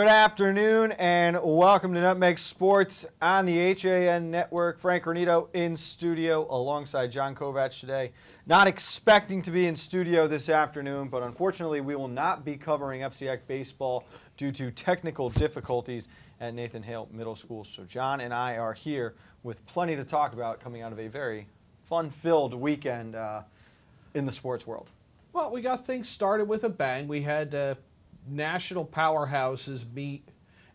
Good afternoon and welcome to Nutmeg Sports on the HAN Network. Frank Granito in studio alongside John Kovacs today. Not expecting to be in studio this afternoon, but unfortunately we will not be covering FCX baseball due to technical difficulties at Nathan Hale Middle School. So John and I are here with plenty to talk about coming out of a very fun-filled weekend in the sports world. Well, we got things started with a bang. We had national powerhouses meet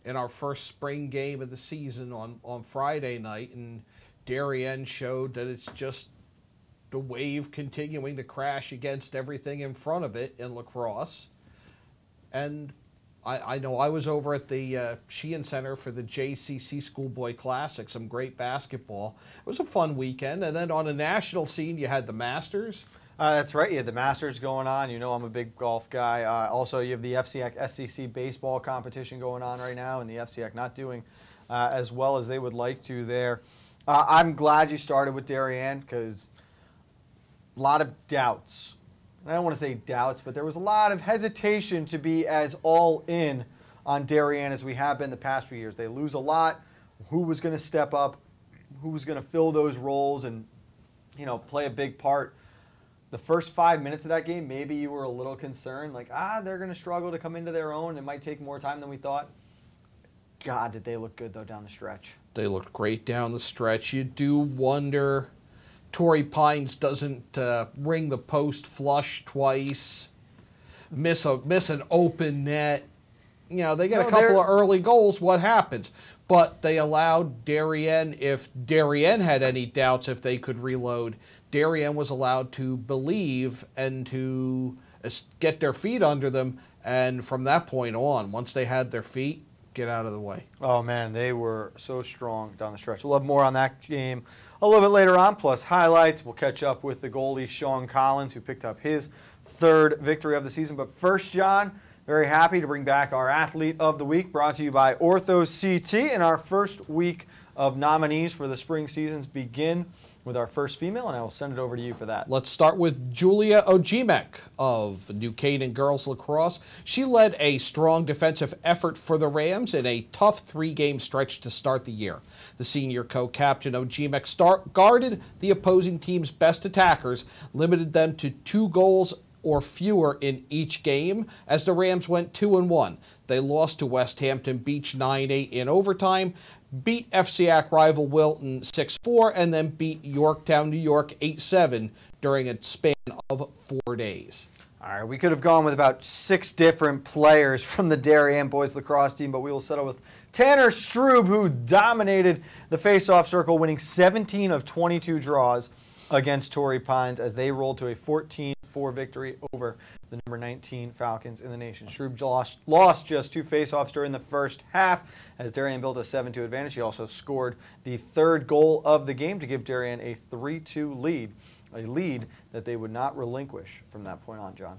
in our first spring game of the season on Friday night, and Darien showed that it's just the wave continuing to crash against everything in front of it in lacrosse. And I know I was over at the Sheehan Center for the JCC Schoolboy Classic, some great basketball. It was a fun weekend. And then on a national scene, you had the Masters. That's right. You had the Masters going on. You know I'm a big golf guy. Also, you have the FCX SEC baseball competition going on right now, and the FCX not doing as well as they would like to there. I'm glad you started with Darien because a lot of doubts. I don't want to say doubts, but there was a lot of hesitation to be as all in on Darien as we have been the past few years. They lose a lot. Who was going to step up? Who was going to fill those roles and, you know, play a big part? The first 5 minutes of that game, maybe you were a little concerned, like, they're going to struggle to come into their own. It might take more time than we thought. God, did they look good, though, down the stretch. They looked great down the stretch. You do wonder, Torrey Pines doesn't ring the post flush twice, miss an open net. You know, they get a couple of early goals. What happens? But they allowed Darien, if Darien had any doubts if they could reload, Darien was allowed to believe and to get their feet under them. And from that point on, once they had their feet, get out of the way. Oh, man, they were so strong down the stretch. We'll have more on that game a little bit later on, plus highlights. We'll catch up with the goalie, Sean Collins, who picked up his third victory of the season. But first, John, very happy to bring back our Athlete of the Week, brought to you by Ortho CT. And our first week of nominees for the spring seasons begin with our first female, and I will send it over to you for that. Let's start with Julia Ojimek of New Canaan Girls Lacrosse. She led a strong defensive effort for the Rams in a tough three-game stretch to start the year. The senior co-captain Ojimek guarded the opposing team's best attackers, limited them to 2 goals or fewer in each game as the Rams went 2-1. They lost to West Hampton Beach 9-8 in overtime, beat FCX rival Wilton 6-4, and then beat Yorktown, New York 8-7 during a span of 4 days. All right, we could have gone with about 6 different players from the Darien boys lacrosse team, but we will settle with Tanner Strube, who dominated the face-off circle, winning 17 of 22 draws against Torrey Pines as they rolled to a 14-4 victory over the number 19 Falcons in the nation. Strube lost just 2 faceoffs during the first half as Darien built a 7-2 advantage. He also scored the 3rd goal of the game to give Darien a 3-2 lead, a lead that they would not relinquish from that point on, John.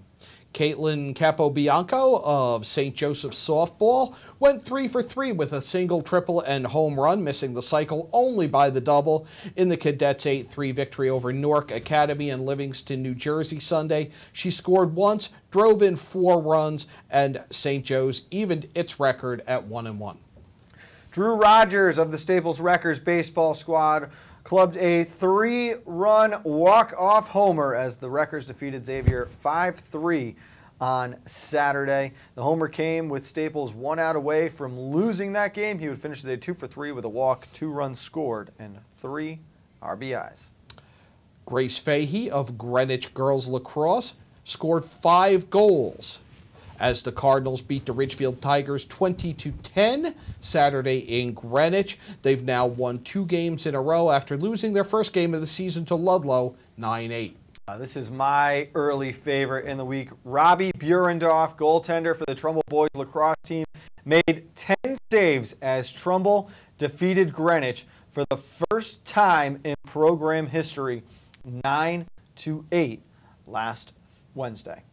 Caitlin Capobianco of St. Joseph's Softball went 3 for 3 with a single, triple, and home run, missing the cycle only by the double in the Cadets 8-3 victory over Newark Academy in Livingston, New Jersey Sunday. She scored once, drove in 4 runs, and St. Joe's evened its record at 1-1. Drew Rogers of the Staples Wreckers baseball squad clubbed a 3-run walk-off homer as the Wreckers defeated Xavier 5-3 on Saturday. The homer came with Staples 1 out away from losing that game. He would finish the day 2 for 3 with a walk, 2 runs scored, and 3 RBIs. Grace Fahey of Greenwich Girls Lacrosse scored 5 goals as the Cardinals beat the Ridgefield Tigers 20-10 Saturday in Greenwich. They've now won 2 games in a row after losing their first game of the season to Ludlow 9-8. This is my early favorite in the week. Robbie Burendorf, goaltender for the Trumbull boys lacrosse team, made 10 saves as Trumbull defeated Greenwich for the first time in program history, 9-8 last Wednesday.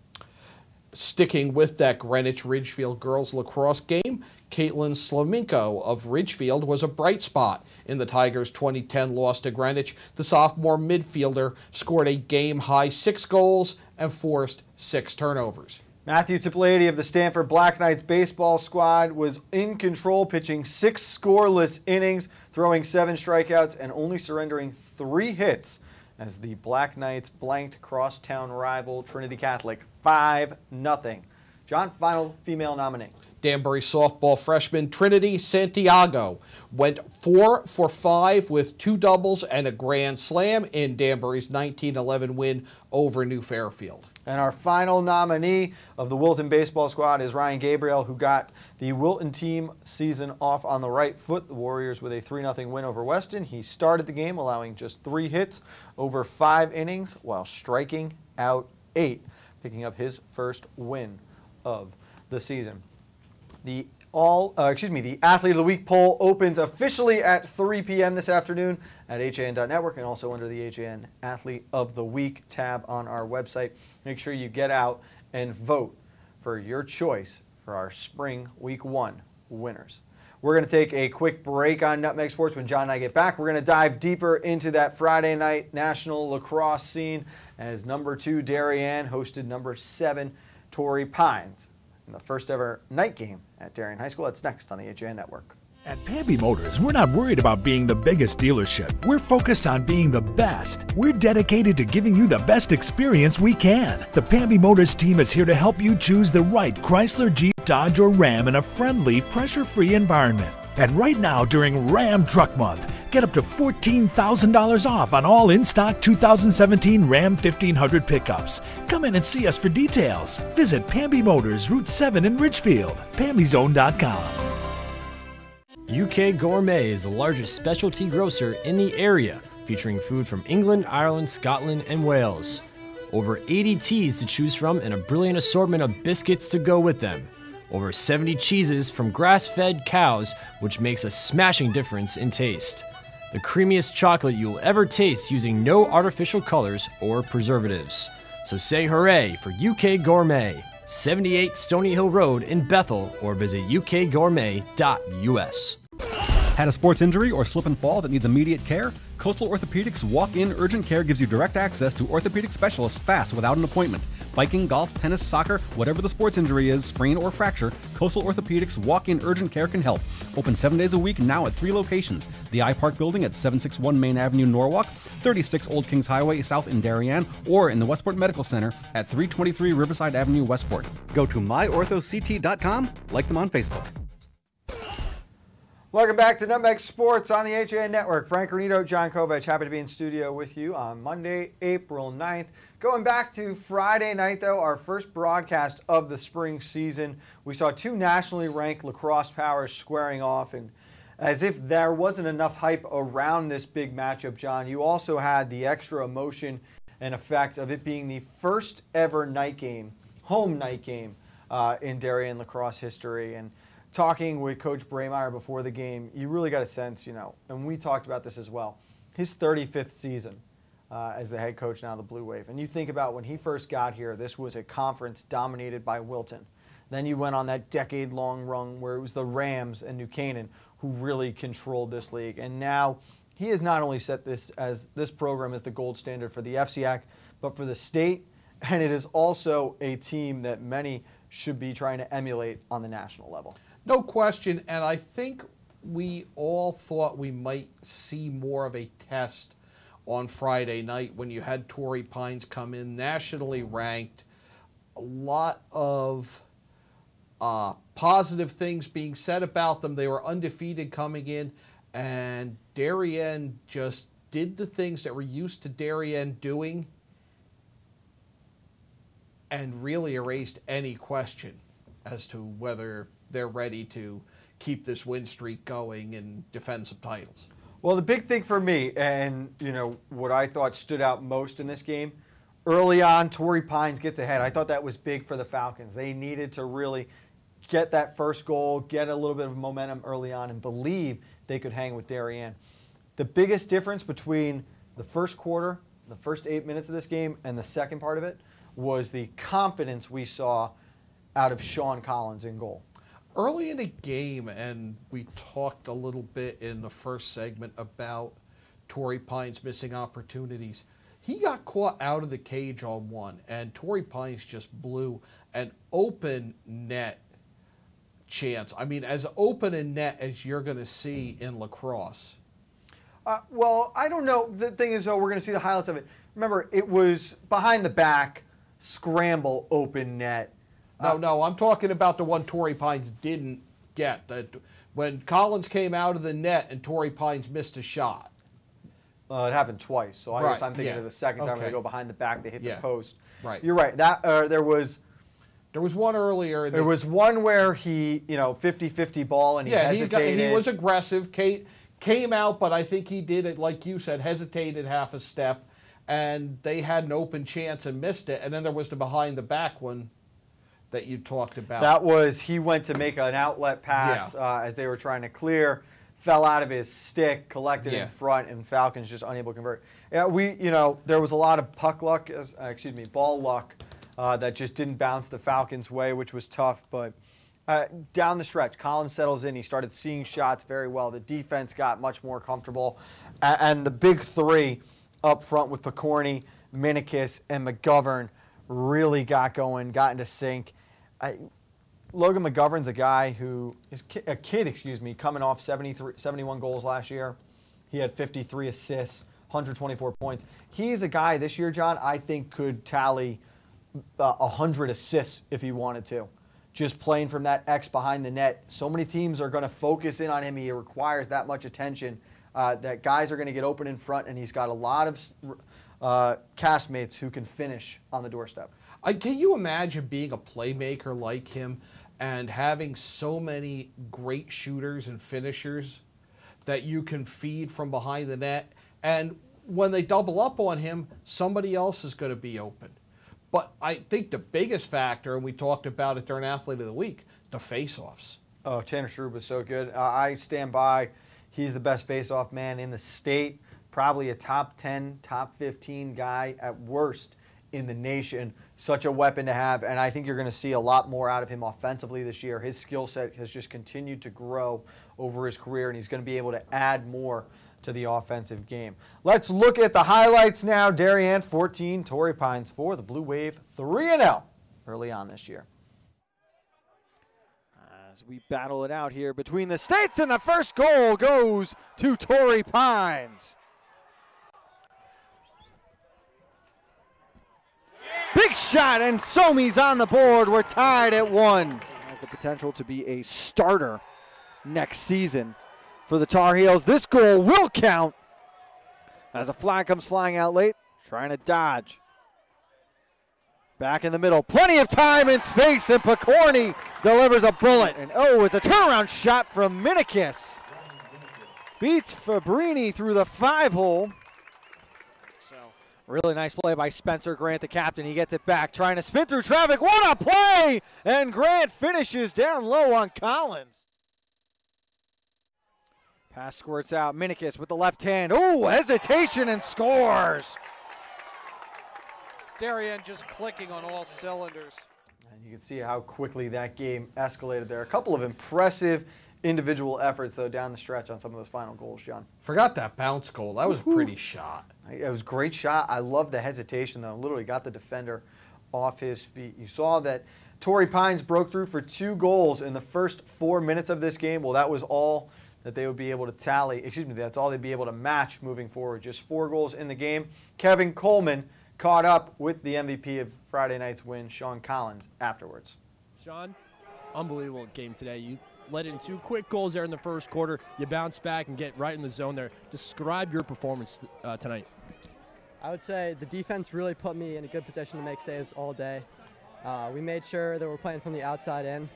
Sticking with that Greenwich Ridgefield girls lacrosse game, Caitlin Slaminko of Ridgefield was a bright spot in the Tigers' 2010 loss to Greenwich. The sophomore midfielder scored a game-high 6 goals and forced 6 turnovers. Matthew Tipolady of the Stanford Black Knights baseball squad was in control, pitching 6 scoreless innings, throwing 7 strikeouts, and only surrendering 3 hits as the Black Knights blanked crosstown rival Trinity Catholic 5-0. John, final female nominee. Danbury softball freshman Trinity Santiago went 4 for 5 with 2 doubles and a grand slam in Danbury's 19-11 win over New Fairfield. And our final nominee of the Wilton baseball squad is Ryan Gabriel, who got the Wilton team season off on the right foot. The Warriors with a 3-0 win over Weston. He started the game allowing just 3 hits over 5 innings while striking out 8, picking up his first win of the season. The Athlete of the Week poll opens officially at 3 p.m. this afternoon at HAN.network and also under the HAN Athlete of the Week tab on our website. Make sure you get out and vote for your choice for our spring Week 1 winners. We're going to take a quick break on Nutmeg Sports. When John and I get back, we're going to dive deeper into that Friday night national lacrosse scene as number 2 Darien hosted number 7 Torrey Pines in the first ever night game at Darien High School. That's next on the HAN Network. At Pamby Motors, we're not worried about being the biggest dealership. We're focused on being the best. We're dedicated to giving you the best experience we can. The Pamby Motors team is here to help you choose the right Chrysler, Jeep, Dodge, or Ram in a friendly, pressure-free environment. And right now, during Ram Truck Month, get up to $14,000 off on all in-stock 2017 Ram 1500 pickups. Come in and see us for details. Visit Pamby Motors, Route 7 in Ridgefield, PambyZone.com. UK Gourmet is the largest specialty grocer in the area, featuring food from England, Ireland, Scotland, and Wales. Over 80 teas to choose from and a brilliant assortment of biscuits to go with them. Over 70 cheeses from grass-fed cows, which makes a smashing difference in taste. The creamiest chocolate you'll ever taste using no artificial colors or preservatives. So say hooray for UK Gourmet, 78 Stony Hill Road in Bethel, or visit ukgourmet.us. Had a sports injury or slip and fall that needs immediate care? Coastal Orthopedics Walk-In Urgent Care gives you direct access to orthopedic specialists fast without an appointment. Biking, golf, tennis, soccer, whatever the sports injury is, sprain or fracture, Coastal Orthopedics Walk-In Urgent Care can help. Open 7 days a week now at 3 locations. The iPark Building at 761 Main Avenue, Norwalk, 36 Old Kings Highway South in Darien, or in the Westport Medical Center at 323 Riverside Avenue, Westport. Go to myorthoct.com, like them on Facebook. Welcome back to Nutmeg Sports on the HAN Network. Frank Granito, John Kovach, happy to be in studio with you on Monday, April 9th. Going back to Friday night, though, our first broadcast of the spring season, we saw 2 nationally ranked lacrosse powers squaring off, and as if there wasn't enough hype around this big matchup, John, you also had the extra emotion and effect of it being the first ever night game, home night game in Darien lacrosse history. And talking with Coach Braymeyer before the game, you really got a sense, and we talked about this as well, his 35th season as the head coach now of the Blue Wave. And you think about when he first got here, this was a conference dominated by Wilton. Then you went on that decade-long run where it was the Rams and New Canaan who really controlled this league. And now he has not only set this program as the gold standard for the FCIAC, but for the state, and it is also a team that many should be trying to emulate on the national level. No question, and I think we all thought we might see more of a test on Friday night when you had Torrey Pines come in, nationally ranked. A lot of positive things being said about them. They were undefeated coming in, and Darien just did the things that we're used to Darien doing and really erased any question as to whether they're ready to keep this win streak going and defend some titles. Well, the big thing for me, and what I thought stood out most in this game, early on, Torrey Pines gets ahead. I thought that was big for the Falcons. They needed to really get that first goal, get a little bit of momentum early on, and believe they could hang with Darien. The biggest difference between the first quarter, the first 8 minutes of this game, and the second part of it was the confidence we saw out of Sean Collins in goal. Early in the game, and we talked a little bit in the first segment about Torrey Pines missing opportunities, He got caught out of the cage on one, and Torrey Pines just blew an open net chance. I mean, as open a net as you're going to see in lacrosse. Well, I don't know. The thing is, though, we're going to see the highlights of it. Remember, it was behind the back, scramble, open net. No, I'm talking about the one Torrey Pines didn't get. When Collins came out of the net and Torrey Pines missed a shot. It happened twice, so I guess I'm thinking of the second time when they go behind the back, they hit the post. Right. You're right. That there was one earlier. There was one where he, 50-50 ball, and he hesitated. He was aggressive, came out, but I think he did it, like you said, hesitated half a step, and they had an open chance and missed it. And then there was the behind the back one that you talked about. That was, he went to make an outlet pass as they were trying to clear, fell out of his stick, collected in front, and Falcons just unable to convert. Yeah, there was a lot of ball luck that just didn't bounce the Falcons' way, which was tough. But down the stretch, Collins settles in. He started seeing shots very well. The defense got much more comfortable. And the big three up front with Picorni, Minikis, and McGovern really got going, got into sync. Logan McGovern's a guy who is a kid, coming off 71 goals last year. He had 53 assists, 124 points. He's a guy this year, John, I think could tally 100 assists if he wanted to. Just playing from that X behind the net. So many teams are going to focus in on him. He requires that much attention that guys are going to get open in front, and he's got a lot of castmates who can finish on the doorstep. Can you imagine being a playmaker like him and having so many great shooters and finishers that you can feed from behind the net? And when they double up on him, somebody else is going to be open. But I think the biggest factor, and we talked about it during Athlete of the Week, the face-offs. Oh, Tanner Strube was so good. I stand by. He's the best face-off man in the state. Probably a top 10, top 15 guy at worst in the nation. Such a weapon to have, and I think you're going to see a lot more out of him offensively this year. His skill set has just continued to grow over his career, and he's going to be able to add more to the offensive game. Let's look at the highlights now. Darien 14, Torrey Pines 4. The Blue Wave 3-0 early on this year. As we battle it out here between the states, and the first goal goes to Torrey Pines. Big shot, and Somi's on the board. We're tied at 1. Has the potential to be a starter next season for the Tar Heels. This goal will count as a flag comes flying out late, trying to dodge. Back in the middle, plenty of time and space, and Picorni delivers a bullet. And it's a turnaround shot from Minikis. Beats Fabrini through the 5-hole. Really nice play by Spencer Grant, the captain. He gets it back, trying to spin through traffic. What a play! And Grant finishes down low on Collins. Pass squirts out. Minikis with the left hand. Oh, hesitation, and scores. Darien just clicking on all cylinders. And you can see how quickly that game escalated there. A couple of impressive individual efforts, though, down the stretch on some of those final goals, John. Forgot that bounce goal. That was a pretty shot. It was a great shot. I love the hesitation, though. Literally got the defender off his feet. You saw that Torrey Pines broke through for 2 goals in the first 4 minutes of this game. Well, that was all that they would be able to tally. That's all they'd be able to match moving forward. Just 4 goals in the game. Kevin Coleman caught up with the MVP of Friday night's win, Sean Collins, afterwards. Sean, unbelievable game today. You let in 2 quick goals there in the first quarter. You bounce back and get right in the zone there. Describe your performance tonight. I would say the defense really put me in a good position to make saves all day. We made sure that we're playing from the outside in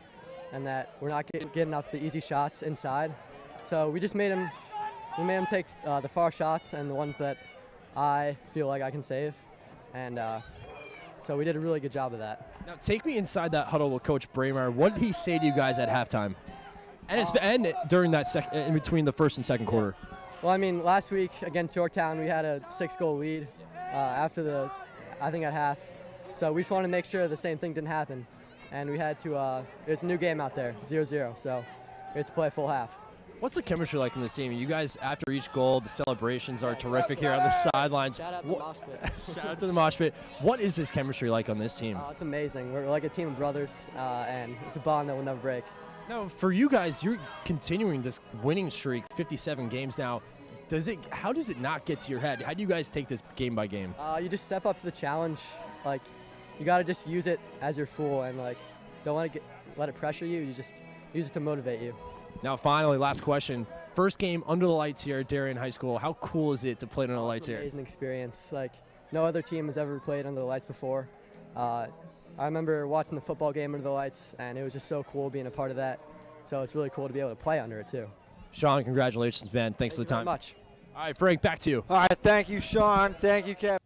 and that we're not getting up the easy shots inside. So we just made them take the far shots and the ones that I feel like I can save. And so we did a really good job of that. Now take me inside that huddle with Coach Braemar. What did he say to you guys at halftime? And during that in between the first and second quarter. Well, I mean, last week against Yorktown, we had a 6-goal lead after I think at half. So we just wanted to make sure the same thing didn't happen. And we had to, it's a new game out there, 0-0. So we had to play a full half. What's the chemistry like in this team? You guys, after each goal, the celebrations are terrific here on the sidelines. Shout out to the mosh pit. Shout out to the mosh pit. What is this chemistry like on this team? It's amazing. We're like a team of brothers, and it's a bond that will never break. Now, for you guys, you're continuing this winning streak, 57 games now. How does it not get to your head? How do you guys take this game by game? You just step up to the challenge. Like, you got to just use it as your fuel, and like, don't let it pressure you. You just use it to motivate you. Now, finally, last question. First game under the lights here at Darien High School. How cool is it to play under the lights here? It's an amazing experience. Like, no other team has ever played under the lights before. I remember watching the football game under the lights, and it was just so cool being a part of that. So it's really cool to be able to play under it, too. Sean, congratulations, man. Thanks for the time. Thank you very much. All right, Frank, back to you. All right, thank you, Sean. Thank you, Kevin.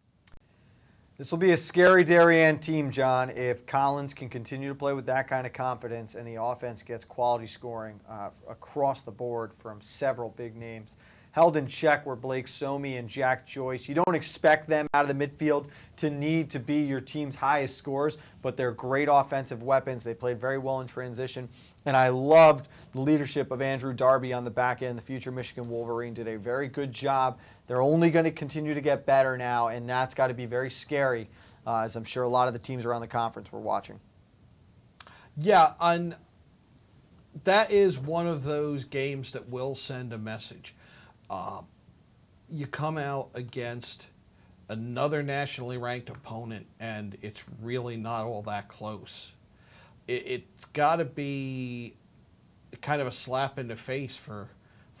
This will be a scary Darien team, John, if Collins can continue to play with that kind of confidence and the offense gets quality scoring across the board from several big names. Held in check were Blake Somey and Jack Joyce. You don't expect them out of the midfield to need to be your team's highest scorers, but they're great offensive weapons. They played very well in transition, and I loved the leadership of Andrew Darby on the back end. The future Michigan Wolverine did a very good job. They're only going to continue to get better now, and that's got to be very scary, as I'm sure a lot of the teams around the conference were watching. Yeah, that is one of those games that will send a message. You come out against another nationally ranked opponent, and it's really not all that close. It's got to be kind of a slap in the face for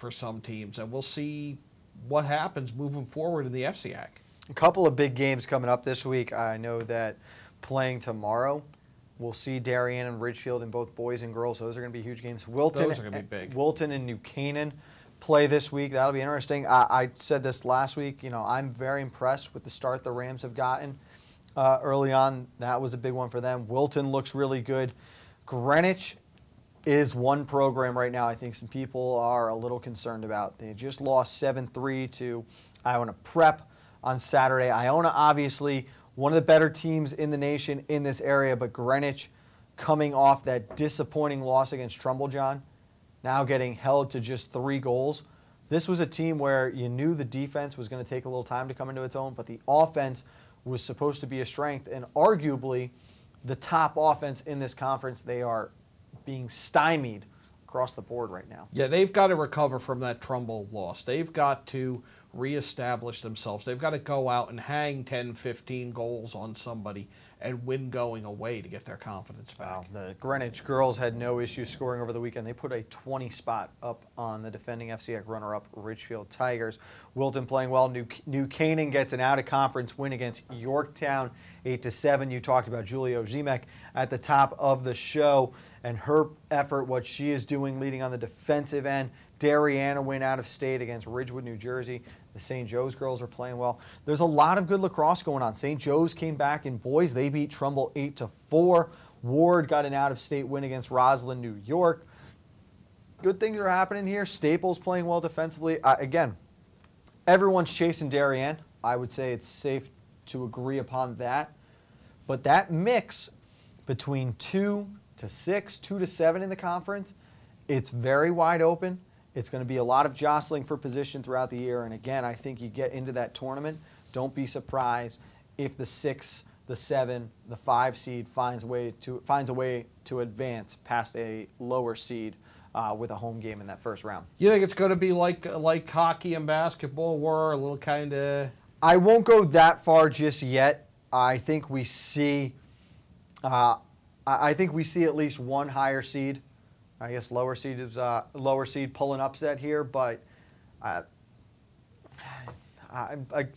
some teams, and we'll see what happens moving forward in the FCAC. A couple of big games coming up this week. I know that playing tomorrow, we'll see Darien and Ridgefield in both boys and girls. Those are going to be huge games. Those are going to be big. Wilton and New Canaan play this week. That'll be interesting. I said this last week. You know, I'm very impressed with the start the Rams have gotten early on. That was a big one for them. Wilton looks really good. Greenwich is one program right now I think some people are a little concerned about. They just lost 7-3 to Iona Prep on Saturday. Iona, obviously, one of the better teams in the nation in this area, but Greenwich coming off that disappointing loss against Trumbull, John, now getting held to just 3 goals. This was a team where you knew the defense was going to take a little time to come into its own, but the offense was supposed to be a strength, and arguably the top offense in this conference. They are being stymied across the board right now. Yeah, they've got to recover from that Trumbull loss. They've got to reestablish themselves. They've got to go out and hang 10, 15 goals on somebody and win going away to get their confidence back. Wow. The Greenwich girls had no issues scoring over the weekend. They put a 20 spot up on the defending FCAC runner-up Ridgefield Tigers. Wilton playing well. New Canaan gets an out-of-conference win against Yorktown, 8-7. You talked about Julia Ozimek at the top of the show and her effort, what she is doing leading on the defensive end. Darien win out of state against Ridgewood, New Jersey. The St. Joe's girls are playing well. There's a lot of good lacrosse going on. St. Joe's came back in boys. They beat Trumbull 8-4. Ward got an out-of-state win against Roslyn, New York. Good things are happening here. Staples playing well defensively. Again, everyone's chasing Darien. I would say it's safe to agree upon that. But that mix between 2 to 6, 2 to 7 in the conference, it's very wide open. It's going to be a lot of jostling for position throughout the year. And again, I think you get into that tournament, don't be surprised if the 6, the 7, the 5 seed finds a way to advance past a lower seed with a home game in that first round. You think it's going to be like hockey and basketball were, a little kind of... I won't go that far just yet. I think we see at least one higher seed. I guess lower seed is lower seed pulling upset here, but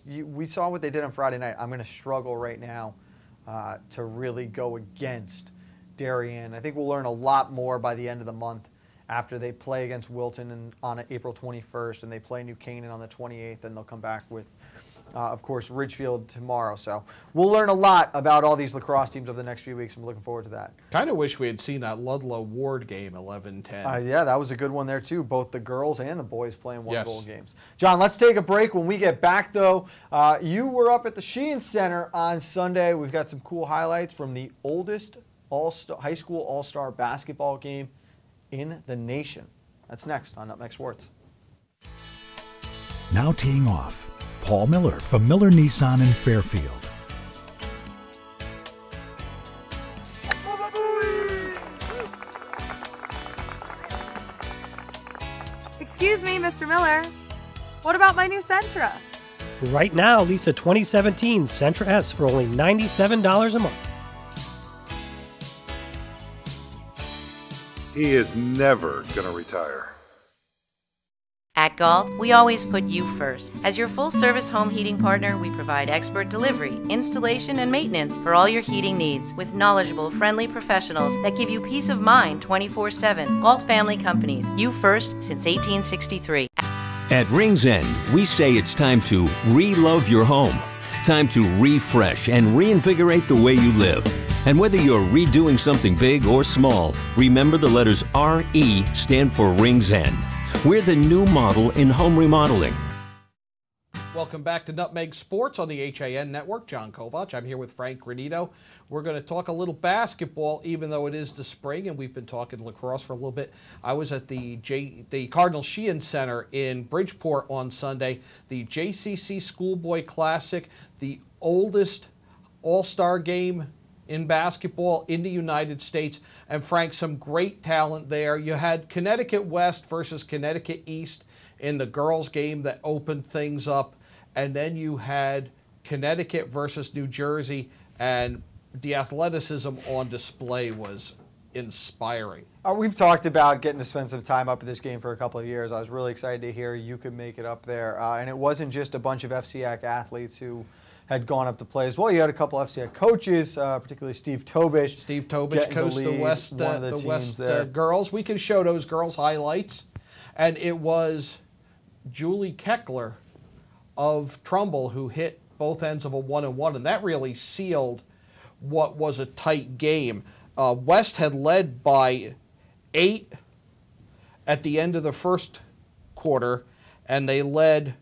we saw what they did on Friday night. I'm going to struggle right now to really go against Darien. I think we'll learn a lot more by the end of the month after they play against Wilton on April 21st and they play New Canaan on the 28th, and they'll come back with, of course, Ridgefield tomorrow. So we'll learn a lot about all these lacrosse teams over the next few weeks. I'm looking forward to that. Kind of wish we had seen that Ludlow-Ward game, 11-10. Yeah, that was a good one there, too. Both the girls and the boys playing one-goal games. John, let's take a break. When we get back, though, you were up at the Sheehan Center on Sunday. We've got some cool highlights from the oldest high school all-star basketball game in the nation. That's next on Nutmeg Sports. Now teeing off, Paul Miller from Miller Nissan in Fairfield. Excuse me, Mr. Miller. What about my new Sentra? Right now, lease a 2017 Sentra S for only $97 a month. He is never going to retire. At Galt, we always put you first. As your full-service home heating partner, we provide expert delivery, installation, and maintenance for all your heating needs with knowledgeable, friendly professionals that give you peace of mind 24/7. Galt Family Companies, you first since 1863. At Rings End, we say it's time to re-love your home. Time to refresh and reinvigorate the way you live. And whether you're redoing something big or small, remember the letters RE stand for Rings End. We're the new model in home remodeling. Welcome back to Nutmeg Sports on the HAN Network. John Kovach. I'm here with Frank Granito. We're going to talk a little basketball, even though it is the spring, and we've been talking lacrosse for a little bit. I was at the Cardinal Sheehan Center in Bridgeport on Sunday, the JCC Schoolboy Classic, the oldest all-star game in basketball in the United States. And Frank, some great talent there. You had Connecticut West versus Connecticut East in the girls' game that opened things up. And then you had Connecticut versus New Jersey, and the athleticism on display was inspiring. We've talked about getting to spend some time up at this game for a couple of years. I was really excited to hear you could make it up there. And it wasn't just a bunch of FCAC athletes who had gone up to play as well. You had a couple of FCAC coaches, particularly Steve Tobish. Steve Tobish coached the West girls. We can show those girls' highlights. And it was Julie Keckler of Trumbull who hit both ends of a 1-and-1, and that really sealed what was a tight game. West had led by 8 at the end of the first quarter, and they led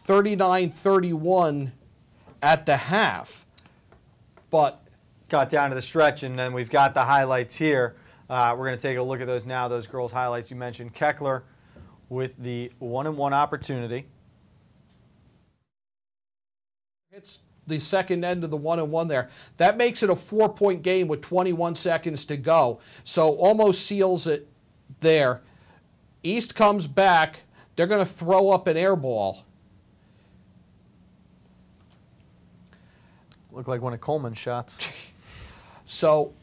39-31 at the half, but got down to the stretch, and then we've got the highlights here. We're going to take a look at those now, those girls' highlights. You mentioned Keckler with the 1-and-1 opportunity. It's the second end of the 1-and-1 there. That makes it a 4-point game with 21 seconds to go, so almost seals it there. East comes back. They're going to throw up an air ball. Looked like one of Coleman's shots. So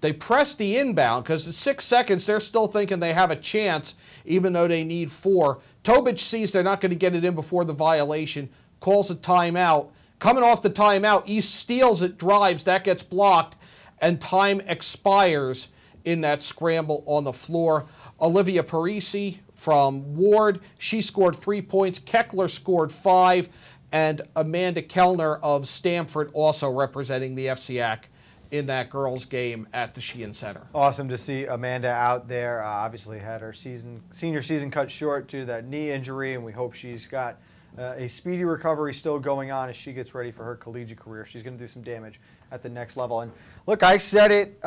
they press the inbound because at 6 seconds they're still thinking they have a chance even though they need 4. Tobich sees they're not going to get it in before the violation, calls a timeout. Coming off the timeout, East steals it, drives, that gets blocked, and time expires in that scramble on the floor. Olivia Parisi from Ward, she scored 3 points. Keckler scored 5. And Amanda Kellner of Stamford also representing the FCAC in that girls' game at the Sheehan Center. Awesome to see Amanda out there. Obviously had her senior season cut short due to that knee injury, and we hope she's got a speedy recovery still going on as she gets ready for her collegiate career. She's going to do some damage at the next level. And look, I said it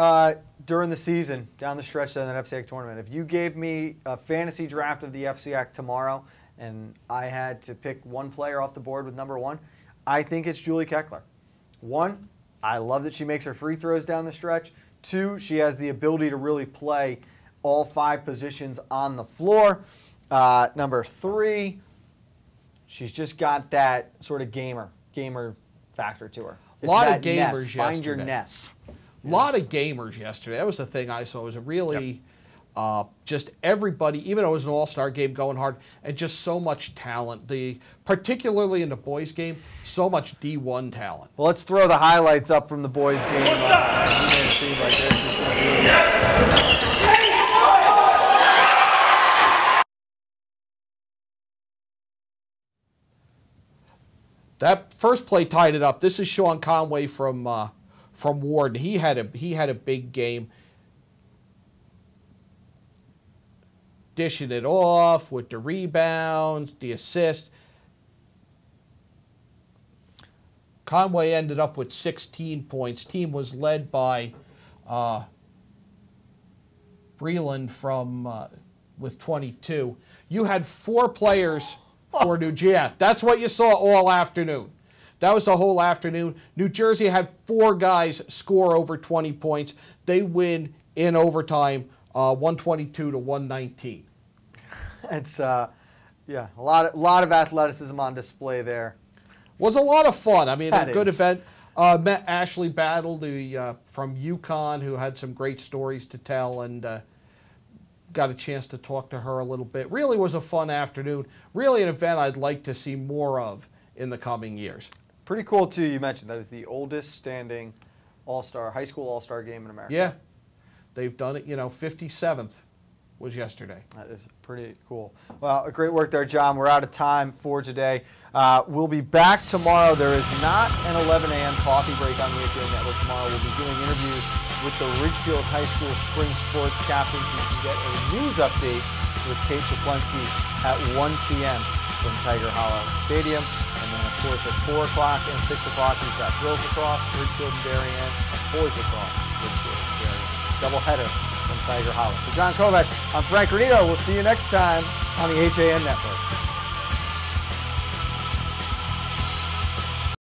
during the season, down the stretch in that FCAC tournament. If you gave me a fantasy draft of the FCAC tomorrow, and I had to pick one player off the board with number 1, I think it's Julie Keckler. 1, I love that she makes her free throws down the stretch. 2, she has the ability to really play all 5 positions on the floor. Number 3, she's just got that sort of gamer factor to her. A lot of gamers yesterday. Find your nest. A lot of gamers yesterday. That was the thing I saw. It was a really... just everybody, even though it was an all-star game going hard, and just so much talent. Particularly in the boys' game, so much D1 talent. Well, let's throw the highlights up from the boys' game. That first play tied it up. This is Sean Conway from Ward. He had a big game. Dishing it off with the rebounds, the assists. Conway ended up with 16 points. Team was led by Breland from with 22. You had 4 players for New Jersey. Yeah, that's what you saw all afternoon. That was the whole afternoon. New Jersey had 4 guys score over 20 points. They win in overtime, 122 to 119. It's yeah, a lot of athleticism on display there. Was a lot of fun. I mean, That a good is. event. Met Ashley Battle from UConn, who had some great stories to tell, and got a chance to talk to her a little bit. Really was a fun afternoon. Really an event I'd like to see more of in the coming years. Pretty cool, too. You mentioned that is the oldest standing high school all-star game in America. Yeah. They've done it, 57th was yesterday. That is pretty cool. Well, great work there, John. We're out of time for today. We'll be back tomorrow. There is not an 11 a.m. coffee break on the HA Network tomorrow. We'll be doing interviews with the Ridgefield High School spring sports captains. You can get a news update with Kate Chaplensky at 1 p.m. from Tiger Hollow Stadium. And then, of course, at 4 o'clock and 6 o'clock, we've got girls lacrosse, Ridgefield and Darien, and boys lacrosse, Ridgefield and Darien. Doubleheader from Tiger Hollow. For John Kovacs, I'm Frank Granito. We'll see you next time on the HAN Network.